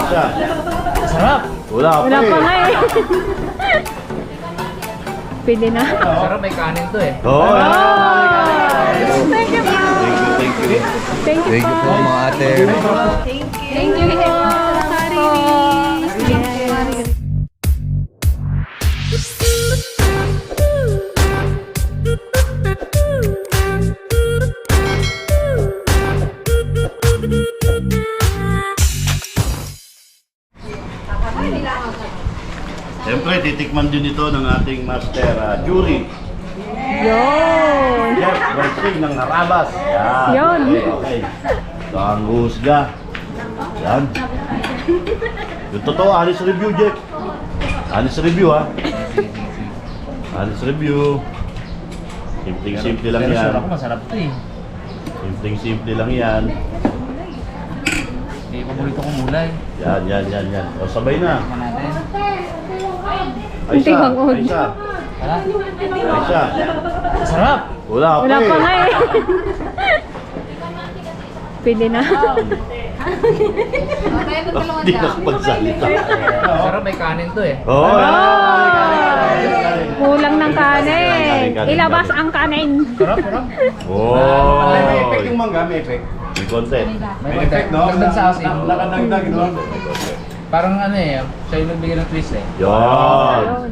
siya. Sarap. Wala pa Wala pa nga eh. Pwede na. Sarap, may kanin to eh. Oh, Thank you po. thank you. Thank you po. mga ate. Thank you po. Siyempre, titikman din ito ng ating master jury. Yun. Chef Berting ng Harabas. Yan. Yun. Okay. So, ang husga. Yan. Yung totoo, honest review, Jeff. Honest review, ha? Honest review. Simpleng-simple lang yan. Masarap to eh. Simpleng-simple lang yan. Eh, paborito ko mulay. Yan. O, sabay na. Tingnan natin. Hindi hangod. Aisa. Hala. Aisa. Sarap. Wala Wala pa pa nga eh. eh. Pwede na. Hindi nakapagsalita. Sarap, may kanin to eh. Oh, Kulang ng kanin. Ilabas ang kanin. Sarap, sarap. Oh. May effect yung mangga, may effect. May konti. May effect, no? Dagdag sa asin. Nakadagdag, no? Parang ano eh, siya yung nagbigay ng twist eh. Yan. Yun.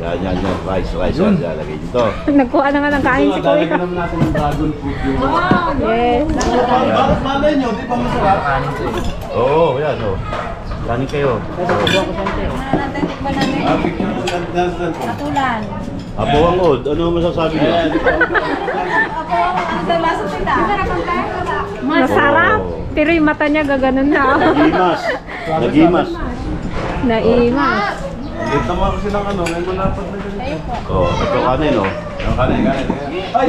Yan. Rice. Yan, lalagay dito. Nagkuha na nga ng kain si Kuya. Lalagyan naman natin ng dragon fruit yung... Yes. Bakit malay nyo? Di ba masarap? Kanin to eh. Oo, yan o. Kanin kayo. Picture mo lang natin. Tulan. Apo ang od, ano masasabi niyo? Masarap. Oh. Pero yung mata niya gaganon na. Nagimas. Naimas. Kita mo kasi ng ano, may malapad na ganito. Oh, ito kanin o. Yung kanin. Ay!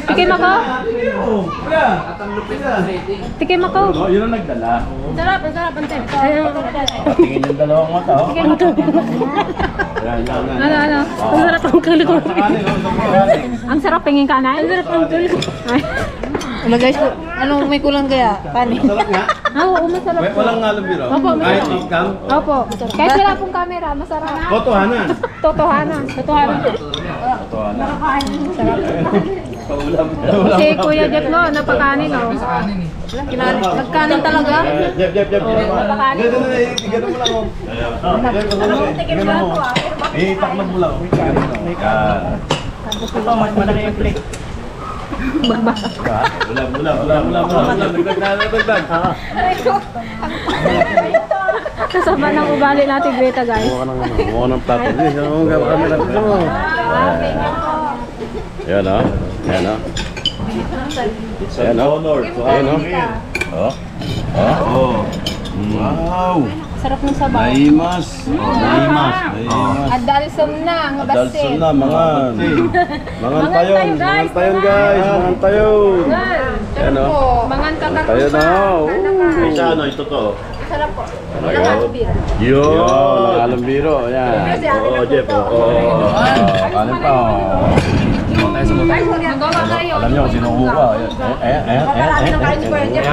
Tikim ako. Kuya! Atang lupit na. Tikim ako. Oh, yun ang nagdala. Sarap, sarap. Ante. Tingin yung dalawang mata, oh. Yan. Ano? Ang sarap ang kalukuhan. Sa kanin, oh. Sa kanin. Ang sarap pingin kanan. Ang sarap ang tulog. Ano guys, ano may kulang kaya? Kanin. Masarap nga. Oo, masarap po. Walang ngalong biro. Opo, Kahit masarap. ikam. Opo. Kahit wala pong camera, masarap. Totohanan. Totohanan. Totohanan po. Totohanan. Sarap. Paulam. Si Kuya Jeff no, napakanin o. Sa kanin eh. Nagkanin talaga? Jep. Napakanin. Ganun mo lang, oh. Ganun mo. Takman mo lang. Ganun mo. Ulam. Dagdag. Kasama ng ugali natin Greta guys. Mukha ng plato. Ano ang camera dito mo? Yan o. Ayan o. Oh. Wow. Sarap ng sabaw. Naimas. Naimas. Adalsom na, ang Adalson basit. na, mangan. Mangan tayon guys. Mangan tayon. Ayan o. Mangan ka Tayo na. Isa ano, ito to. Sarap po. Yun. Alam biro. Ayan. Oo, Jeff. Kanin pa. Magawa kayo. Alam niyo kung sino kuha. Kaya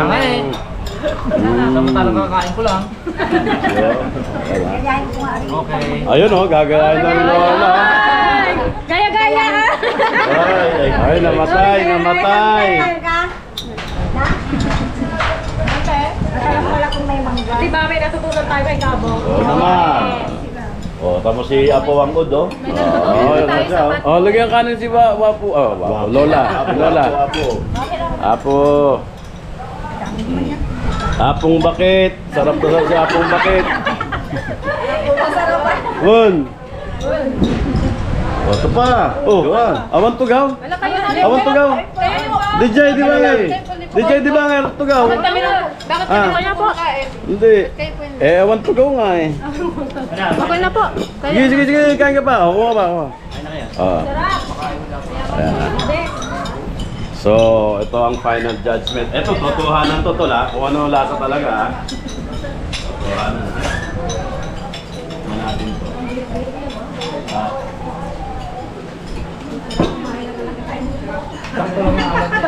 nga eh. Samantalang kakain ko lang. Okay. Ayun o, gagayain na rin Lola. Gaya-gaya. Ay, namatay. Di ba may natutunan tayo kay Gabo? Oo naman. Oh, tapos si Apo Wangod, oh. Oh, lagyan kanin si Wapu. Oh, Wapu. Lola. Apo. Apong bakit. Sarap na sarap si Apong bakit. Won. Oh, ito pa. Oh, awan tugaw. Awan tugaw. DJ di ba nga? DJ di ba nga tugaw? Bakit kami niya po? Hindi. Awan tugaw nga eh. Okay na po. Sige, kain ka pa. Oo ba? So, ito ang final judgment. Ito, totohanan to tol ha. Kung ano lasa talaga ha. Totohanan ha. Tignan natin to. Sakto lang yung alat niya.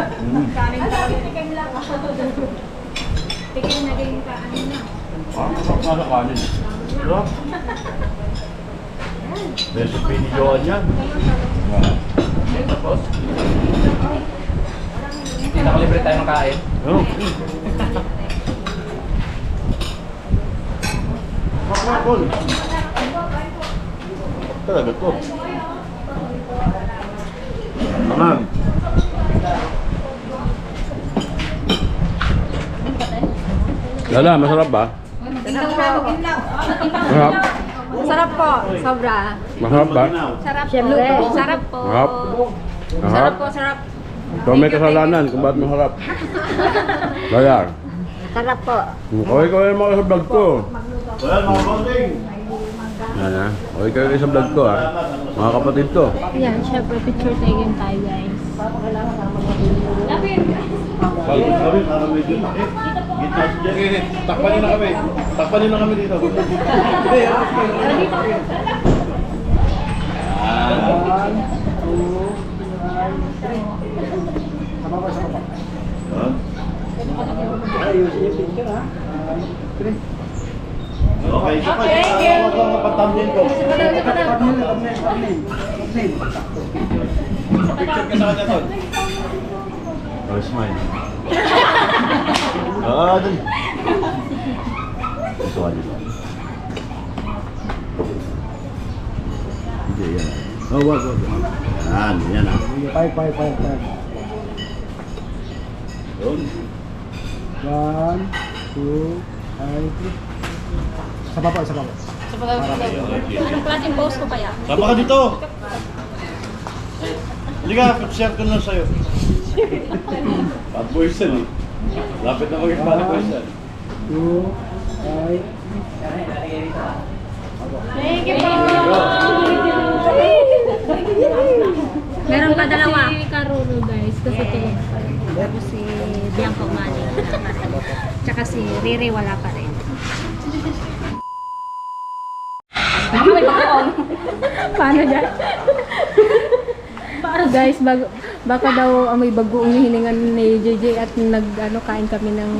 Tigil naging ka, ano na. Masarap nga sa kanin. Sarap. Recipe ni Joan yan. Tapos? Hindi nakalibre tayo ng kain. Oh. Makakapon. Talaga to. Tamam. Lala, masarap ba? Masarap. Sarap po, sobra. Masarap ba? Sarap po. Sarap po. Masarap. Sarap po, sarap. Ikaw may kasalanan kung ba't masarap. Lala. Sarap po. Okay ka yung mga sa vlog ko. Wala, mga bonding. Yan ha. Okay kayo sa vlog ko ha. Mga kapatid ko. Yan, syempre picture taken tayo guys. Lapin! Bago kami, para medyo takip. Gitna si Jen. Takpan niyo na kami. Takpan niyo na kami dito. Hindi, okay, isa pa. Huwag lang kapag-thumbnail ko. Picture ka sa kanya doon. Oh, smile. Ah, dun. Ito ka dito. Hindi, yan. Oh, wag. Yan, yan ah. Five. Doon. 1, 2, 3. Sa baba. Anong klaseng post ko kaya? Sapa ka dito. Halika, share ko lang sa'yo. Bad boys yan eh. Lapit na maging bad boys yan. 2, 5. Thank you po! Meron pa dalawa. Si Carulo guys, kasi tingin pa. Tapos si Bianca Umali. Tsaka si Riri wala pa rin. Paano dyan? Guys, baka daw may bagoong hiningan ni JJ at kain kami ng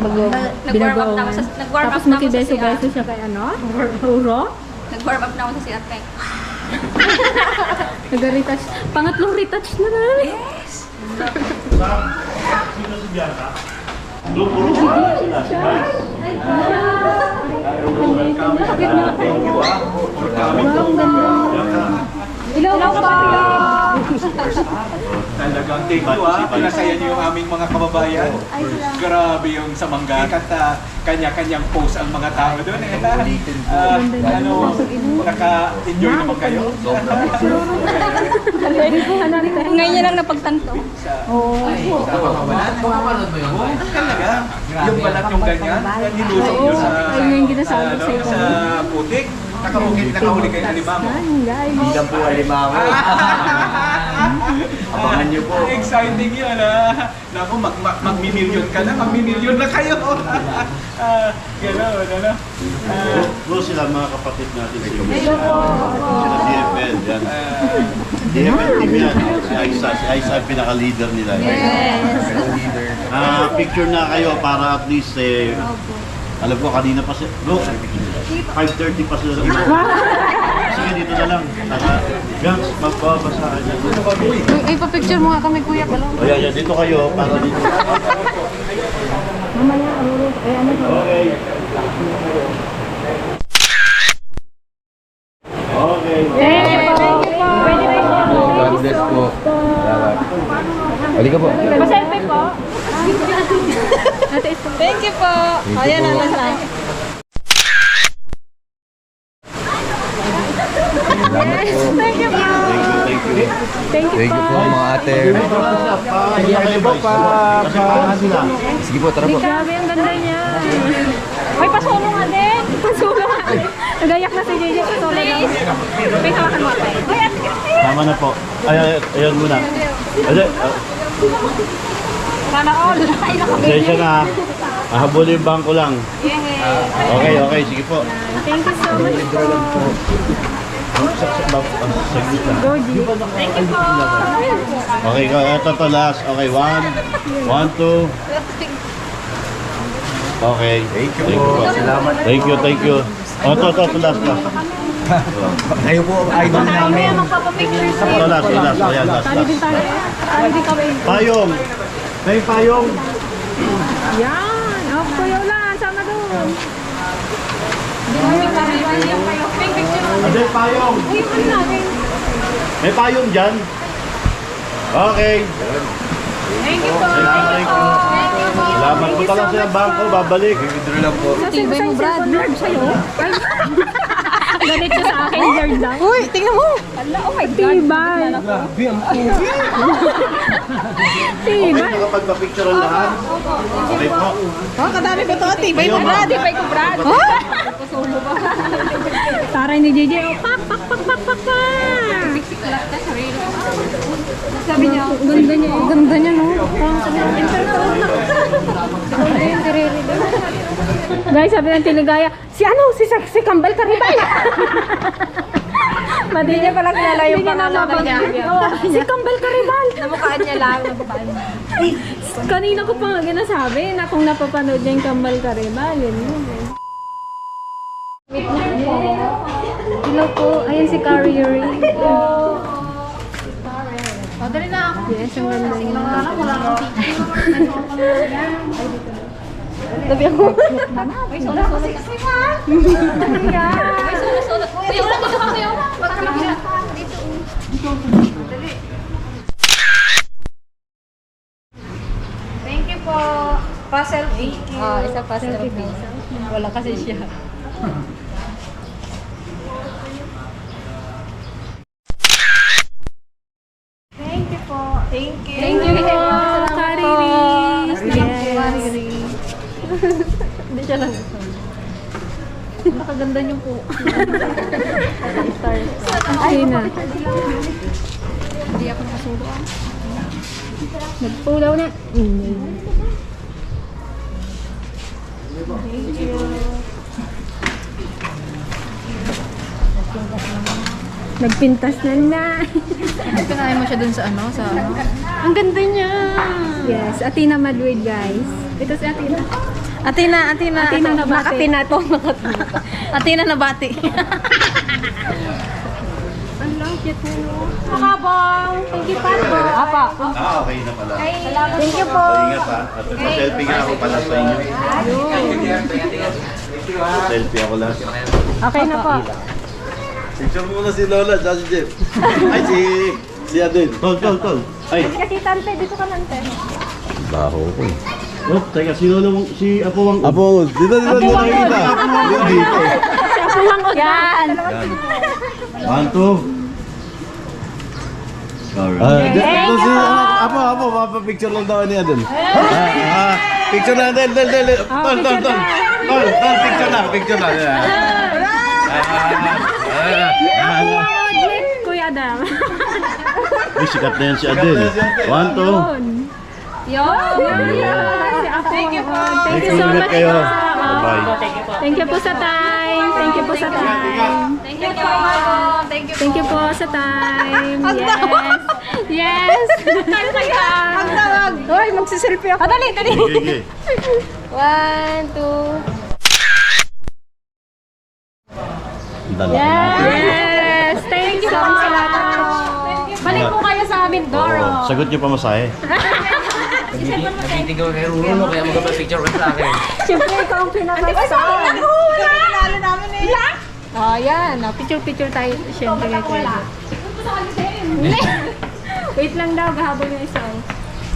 binagoong. Tapos makibeso-beso siya kay Uro. Nag-warm up na ako sa si Ateng. Nag-retouch. Pangatlong retouch na namin. Yes! Sino si Bianca? Puro ba sila? Ilaw pa! Talagang thank you pinasaya niyo yung aming mga kababayan. Grabe yung sa Manggat at kanya-kanyang post ang mga tao doon eh. Naka-enjoy naman kayo? Ngayon niya lang napagtanto. Pumapanood mo yun? Talaga? Yung balat yung ganyan, nilusok nyo sa putik. Nakahuli kayo ng alimango. Hindi lang po alimango. Abangan niyo po. Exciting yun Naku, magmi-million ka na, magmi-million na kayo. Gano'n. Bro, sila mga kapatid natin sa Sila DFL, yan. DFL team yan. Si Aiza ang pinaka-leader nila. Picture na kayo para at least alam ko kanina pa siya. Bro, 5:30 pa sila. Sige, dito na lang. Gangs, magbabasa ka dyan. Ipapicture mo nga kami kuya pala. O yan, dito kayo para dito. Mamaya, Okay. Okay. God bless po. Halika po. Pa-selfie po. Thank you po. Ayan na lang lang. Thank you po. Thank you. Thank you po mga ate. Sige po, tara po. Grabe, ang ganda niya. Ay, pasulong nga din. Pasulong nga. Nagayak na si JJ. Pasulong nga. May hawakan mo tayo. Ay, at Tama na po. Ayan muna. sana all. Ay, Sesya na. Habulin yung bangko lang. Okay. Sige po. Thank you so much po. Saglit lang. Thank you po. Okay, ito to last. Okay, 1, 2. Okay. Thank you po. po. Salamat. Thank you. Oh, to, last. Kayo po, idol namin. Ito, last. Ayan, last. Tali din tayo. Tali din kami. Payong. May payong. Yan. Oh, Kuya Ulan, sama doon. Ada payong. Ay, yung ano natin. May payong dyan. Okay. Thank you po. Thank you. Salamat po lang sa bangko. Babalik. Withdraw lang po. Tibay mo, Brad. Nerd sa'yo. Ay. Galit siya sa akin, nerd lang. Uy, tingnan mo. Ala, oh my God. Tibay. Okay, nakapagpa-picture ang lahat. Okay po. Oh, kadami ko to. Tibay mo, Brad. Tibay ko, Brad. Taray ni JJ. Oh, pak. Sabi niya, ganda niya, no? Guys, sabi ng Tiligaya, si Kambal Karibal. Hindi niya pala kilala yung pangalan niya. Si Kambal Karibal. Namukhaan niya lang. Kanina ko pa nga ginasabi na kung napapanood niya yung Kambal Karibal, yun yun. Hello po, ayan si Carrie Yuri. O, dali na ako. Yes, ang ganda niya. Wala akong Tabi ako. May sulat-sulat. May sulat-sulat. Kuya, wala dito ka kuya. Wag ka lang dito. Dali. Thank you po. Pa-selfie. Isa pa-selfie. Wala kasi siya. Thank you po. Thank you. Thank you po, Kariris. Hindi siya lang ito. Nakaganda niyo po. Ay na. Hindi ako nakasulo. Nagpulaw na. Nagpintas na. Pinahin mo siya dun sa ano, sa ano. Ang ganda niya. Yes, Athena Madrid, guys. Ito si Athena. Athena Nabati. Nakatina to. Athena Nabati. Ang lang cute niya, no? Makabang. Thank you, Pato. Apa. Okay na pala. Thank you po. Ingat ha. At selfie nga ako pala sa inyo. Selfie ako lang. Okay na po. Picture muna si Lola, si Jeff. Ay, Si Adel. Tol. Ay. Kasi Tante, dito ka Tante. Baho ko. Oh, teka, si Apo Wang. Apo, dito kita. Dito. Si Apo Wang Yan. 1, 2. Alright. Dito si Apo, papapicture lang daw ni Adel. Picture na, Adel. Tol, picture na. Kuya Adam. Uy, sikat na yan si Adel. 1, 2. Yun. Thank you po. Thank you so Ingat much kayo. po. Bye-bye. Thank you po sa time. Thank you po sa time. Thank you po. Thank you po. Thank you po sa time. Yes. Ang tawag. Hoy, magsiselfie ako. Dali. Sige. 1, 2. Yes. Thank you so much. Balik po kayo sa amin, Doro. Sagot niyo pa masahe. Nabiting ko kay Rulo, kaya magpapicture ka sa akin. Siyempre, ikaw ang pinakasa. Kilala namin eh. Oh, yan. Picture tayo. Siyempre, kayo. Wait lang daw, gahabol yung isa.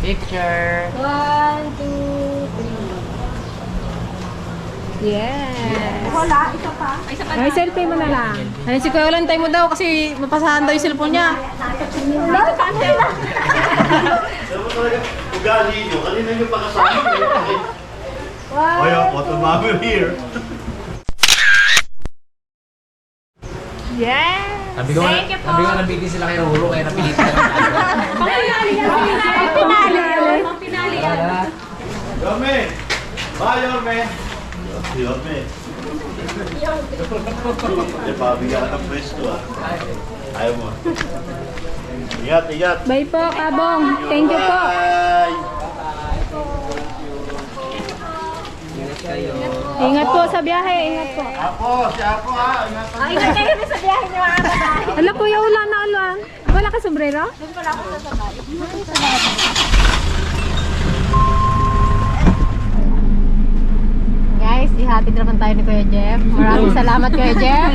Picture. 1, 2, 3. Yes. Wala, isa pa. Ay, selfie mo na lang. Ayun, si Kuya Ulan, tayo mo daw kasi mapasahan daw yung cellphone niya. Ugali nyo, kanina nyo pa kasama. Ay, photo mami here. Yes. Sabi ko nabitin sila kay Rulo, kaya napilitan. Pinali. Yorme! Bye, Yorme! Yorme. Di ba, bigyan ka ng pwesto ah. Ayaw mo. Ingat. Bye po, Kabong. Thank you po. Bye! kayo. Ingat po sa biyahe, ingat po. Si Apo ha. Ingatan. Ingat kayo rin sa biyahe niyo mga tatay. Alam po, yung ulan na ulan. Wala ka sombrero? Doon pala ako sasabay. Guys, ihatid naman tayo ni Kuya Jeff. Maraming salamat Kuya Jeff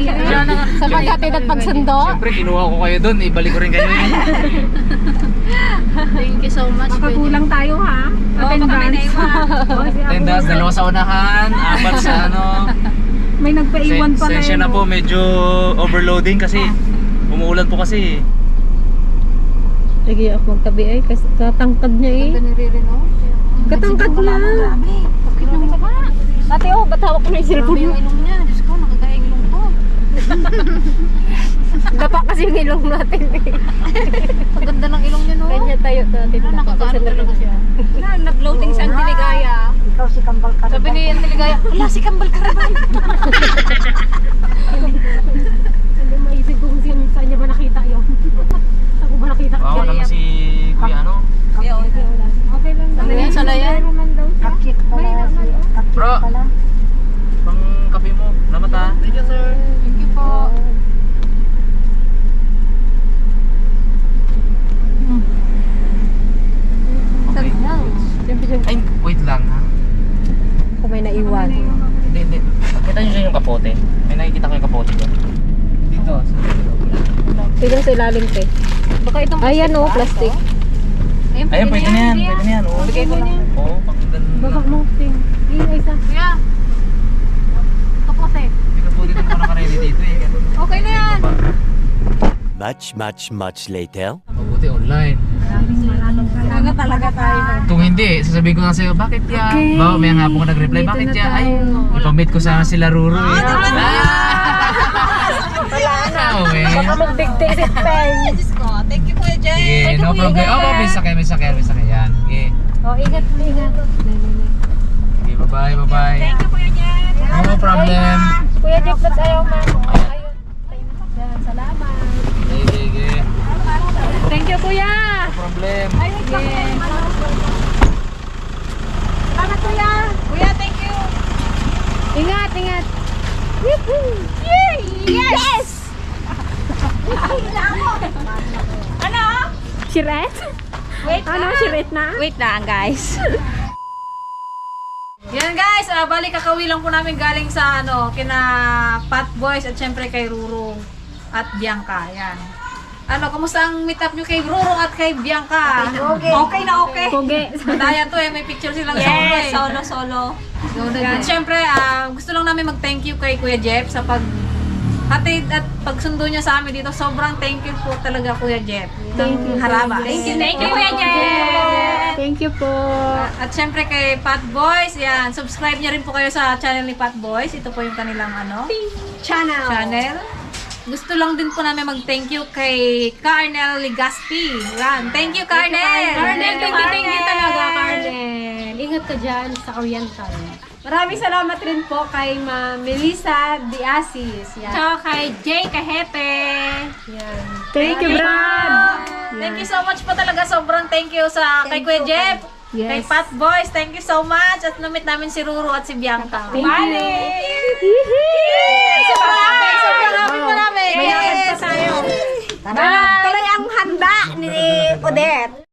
sa paghatid at pagsundo. Siyempre, kinuha ko kayo doon. Ibalik ko rin kayo. Thank you so much. Baka kulang tayo ha. Attendance. Tendas, 2 sa unahan, 4 sa ano. May nagpaiwan pala Sensya na po, medyo overloading kasi umuulan po kasi. Sige ako magtabi ay kasi katangkad niya eh. Katangkad na. Ate, oh, ba't hawak ko na yung cellphone? Yung ilong niya. Diyos ko, nakagaya yung ilong ko. Dapa kasi yung ilong natin eh. Ang ganda ng ilong niya, no? Kanya tayo natin. Nakakaano talaga siya. Nag-loading sa Antiligaya. Ikaw si Kambal ka. Sabi ni Antiligaya, wala si Kambal Karaban. Hindi maisip ko kung saan niya ba nakita yun. Saan ko ba nakita? Baka naman si Kuya ano. Okay lang. Ano yan? Sana yan? Kakit pala. Bro, pang kape mo. Salamat ha. Thank you, sir. Thank you po. Okay. Ay, wait lang ha. Kung may naiwan. Hindi. Kita nyo siya yung kapote. May nakikita ko yung kapote doon. Dito. Tignan sa ilalim, te. Baka itong Ayan, oh, plastic. Ayun, pwede na yan. Pwede na yan. Oo, Bigay ko lang. Oo, pakinggan Baka lang. mo, ting. Ay, isa. Kuya. Kapote. Hindi ka po dito mo nakaready dito eh. Okay na yan. Much later. Mabuti online. Talaga tayo. Kung hindi, sasabihin ko nga sa'yo, bakit ya? Okay. Bawa, may hapon ko nag-reply, Dito bakit na ya? Ay, tayo. ipamit ko sana sila Ruru eh. Baka mag-dictate si Peng. Diyos ko. Thank you, Kuya Jen. Okay, no problem. Oh, may sakay. Yan. Okay. Oh, ingat po, ingat. Okay, bye-bye. Thank you, Kuya Jen. No problem. Kuya Jeff, let's ayaw, ma'am. Ayun. Yan, salamat. Sige. Thank you, kuya. No problem. Salamat, kuya. Kuya, thank you. Ingat, ingat. Yes! Ano? Shiret? Wait Ano, shiret na? Wait lang, guys. Yan guys, bali kakawi lang po namin galing sa kina Pat Boys at syempre kay Rurong at Bianca. Yan. Kumusta ang meet up nyo kay Rurong at kay Bianca? Okay na okay. Pogi. Daya to may picture silang solo. Yan, syempre, gusto lang namin mag-thank you kay Kuya Jeff sa paghatid at pagsundo niya sa amin dito. Sobrang thank you po talaga Kuya Jeff. Thank you, Haraba. Kuya Jeff. Thank you Kuya Jeff. Thank you po. At syempre kay Pat Boys, yan, subscribe niyo rin po kayo sa channel ni Pat Boys. Ito po yung kanilang channel. Gusto lang din po namin mag-thank you kay Carnel Ligaspi. Yan, thank you Carnel. Carnel, thank you talaga, Carnel. Ingat ka dyan sa Oriental. Maraming salamat rin po kay Ma'am Melissa Diasis. Yan. Tsaka kay Jay Kahepe. Yan. Thank you, Brad. Thank you so much po talaga. Sobrang thank you sa kay Kuya Jeff. Yes. Kay Pat Boys, thank you so much. At namit namin si Ruru at si Bianca. Thank you. Sobrang happy po namin. May lakad pa tayo. Tuloy ang handa ni Odette.